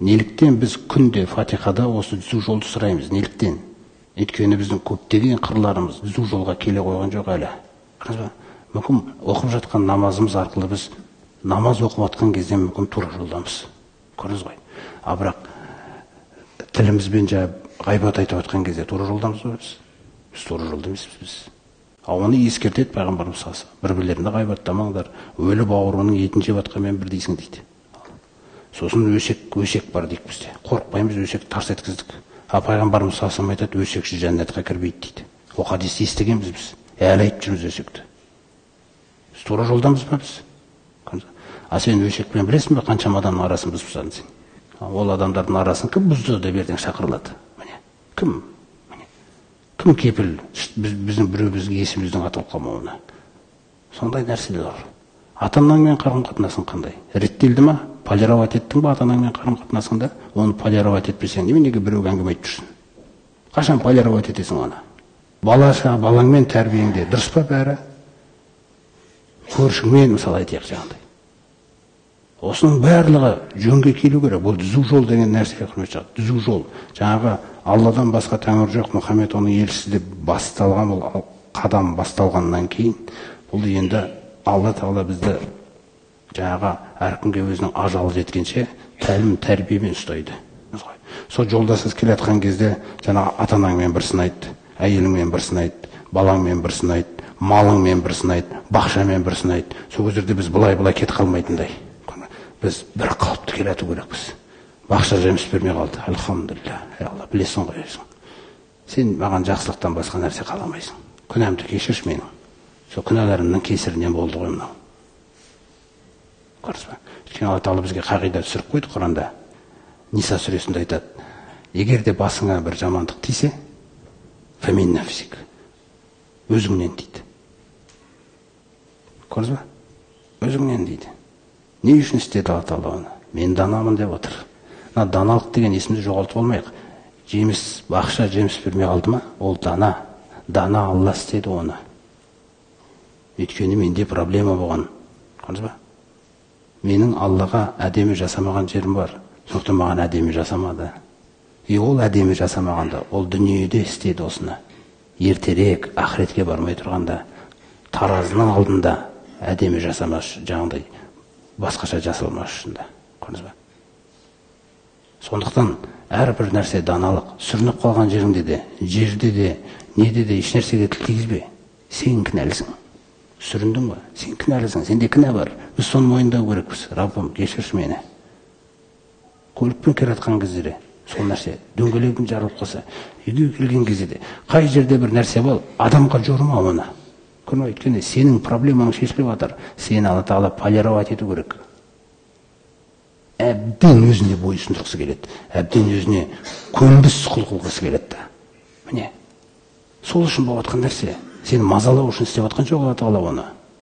Неліктен біз күнде Фатихада осы түзу жолды сұраймыз? Неліктен? Өйткені біздің көптеген қырларымыз түзу жолға келе қойған жоқ әлі. Мүмкін оқып жатқан намазымыз арқылы біз намаз оқып жатқан кезде мүмкін тура жолдамыз. Көрдіңіз ғой. А бірақ тілімізбен ғайбат айтып жатқан кезде тура жолдамыз ба біз? Біз тура жолда емеспіз біз. Оны ескертеді пайғамбарымыз саласы. Бір-бірлеріңді ғайбаттамаңдар. Өлі бауырының етін жеп жатқанмен бір дейсің дейді. Сосын өсек бар дейік бізде. Қорықпаймыз, өсек тарс еткіздік. Пайғамбарымыз саласы айтады, өсекші жәннатқа кірмейді дейді. О хадисті естігенбіз біз. Әлі айтып жүрміз өсекті. Біз тура жолдамыз ба біз? Сен өсекпен білесің бе қаншама адамның арасын бұзып тастадың сен? Ол адамдардың арасын кім бұзды деп ертең шақырылады? Міне, кім? Кім кепіл біздің біреу есіміздің атылып қалмауына? Сондай нәрселер бар. Ата-анаңмен қарым-қатынасың қандай? Реттелді ма? Полировать еттің ба ата-анаңмен қарым-қатынасыңда? Оны полировать етпесең, неге біреуге әңгіме айтып жүрсің? Қашан полировать етесің оны? Балаңмен тәрбиеңде дұрыс па бәрі? Көршіңмен мысалы айтайық жаңағыдай. Осының барлығы жөнге келу керек. Бұл түзу жол деген нәрсе түзу жол. Жаңағы Алладан басқа тәңір жоқ, Мұхаммед оның елшісі деп басталған бұл қадам басталғаннан кейін, бұл енді Алла Тағала бізді жаңағы әркімге өзінің ажалы жеткенше тәлім тәрбиемен ұстайды. Сол жолдасыз келе жатқан кезде жаңағы ата-анаңмен бір сынайды, әйеліңмен бір сынайды, балаңмен бір сынайды, малыңмен бір сынайды, бақшамен бір сынайды. Сол кездерде біз былай кетіп қалмайтындай. Біз бір қалыпты келату керекпіз. Бақша жеміс бермей қалды. Альхамдулилля. Алла, білесің ғой өзің. Сен маған жақсылықтан басқа нәрсе қаламайсың. Күнәмді кешірші менің. Сол күнәларымның кесірінен болды ғой мынау. Көрдіңіз бе? Өйткені Алла Тағала бізге қағида түсіріп қойды Құранда. Ниса сүресінде айтады: егер де басыңа бір жамандық тисе, фамин нафсик. Өзіңнен дейді. Көрдіңіз бе? Өзіңнен дейді. Не үшін істеді Алла Тағала оны? Мен данамын деп отыр. Даналық деген есімді жоғалтып болмайық. Бақша жеміс бермей қалды ма? Ол дана. Дана Алла істеді оны. Өйткені менде проблема болған. Көрдіңіз ба? Менің Аллаға әдемі жасамаған жерім бар. Сондықтан маған әдемі жасамады. Ол әдемі жасамағанда, ол дүниеде істеді осыны. Ертерек ақыретке бармай тұрғанда, таразының алдында әдемі жасамаш, жаңағыдай басқаша жасалмаш үшін да. Көрдіңіз ба? Сондықтан әрбір нәрсе даналық. Сүрініп қалған жеріңде де, жерде де, неде де еш нәрсеге тіл тигізбе. Сен кінәлісің. Сүріндің ба? Сен кінәлісің. Сенде кінә бар. Біз соны мойындау керекпіз. Раббым, кешірші мені. Көлікпен келе жатқан кезде сол нәрсе дөңгелегің жарылып қалса, үйге келген кезде де қай жерде бір нәрсе бол, адамға жорыма оны. Өйткені сенің проблемаң шешіліп жатыр. Сені Алла Тағала полировать ету керек. Әбден өзіне бойсұндырғысы келеді. Әбден өзіне көнбіс құл қылғысы келеді. Міне, сол үшін болып жатқан нәрсе. Сені мазалау үшін істеп жатқан жоқ Алла Тағала оны.